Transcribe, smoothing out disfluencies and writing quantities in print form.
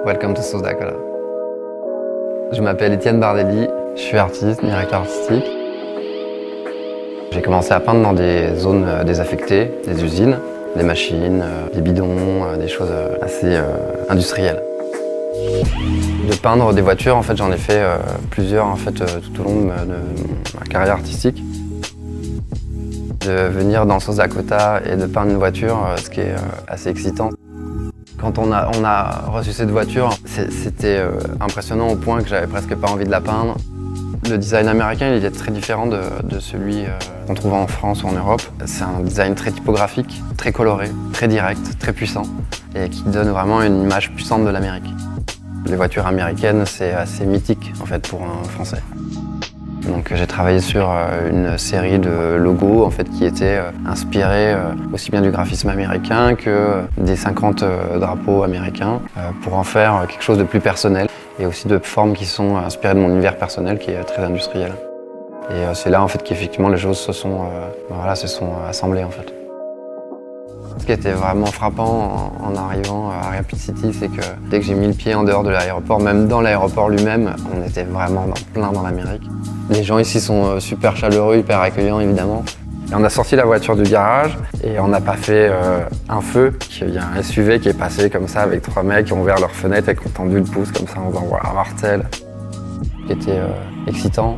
Welcome to South Dakota. Je m'appelle Étienne Bardelli, je suis artiste, directeur artistique. J'ai commencé à peindre dans des zones désaffectées, des usines, des machines, des bidons, des choses assez industrielles. De peindre des voitures, en fait, j'en ai fait plusieurs en fait, tout au long de ma carrière artistique. De venir dans le South Dakota et de peindre une voiture, ce qui est assez excitant. Quand on a reçu cette voiture, c'était impressionnant au point que j'avais presque pas envie de la peindre. Le design américain, il est très différent de celui qu'on trouve en France ou en Europe. C'est un design très typographique, très coloré, très direct, très puissant et qui donne vraiment une image puissante de l'Amérique. Les voitures américaines, c'est assez mythique en fait pour un Français. Donc j'ai travaillé sur une série de logos en fait, qui étaient inspirés aussi bien du graphisme américain que des 50 drapeaux américains pour en faire quelque chose de plus personnel et aussi de formes qui sont inspirées de mon univers personnel qui est très industriel. Et c'est là en fait qu'effectivement les choses se sont assemblées en fait. Ce qui était vraiment frappant en arrivant à Rapid City, c'est que dès que j'ai mis le pied en dehors de l'aéroport, même dans l'aéroport lui-même, on était vraiment plein dans l'Amérique. Les gens ici sont super chaleureux, hyper accueillants évidemment. Et on a sorti la voiture du garage et on n'a pas fait un feu. Il y a un SUV qui est passé comme ça avec 3 mecs qui ont ouvert leurs fenêtres et qui ont tendu le pouce comme ça en disant voilà, Martel, qui était excitant.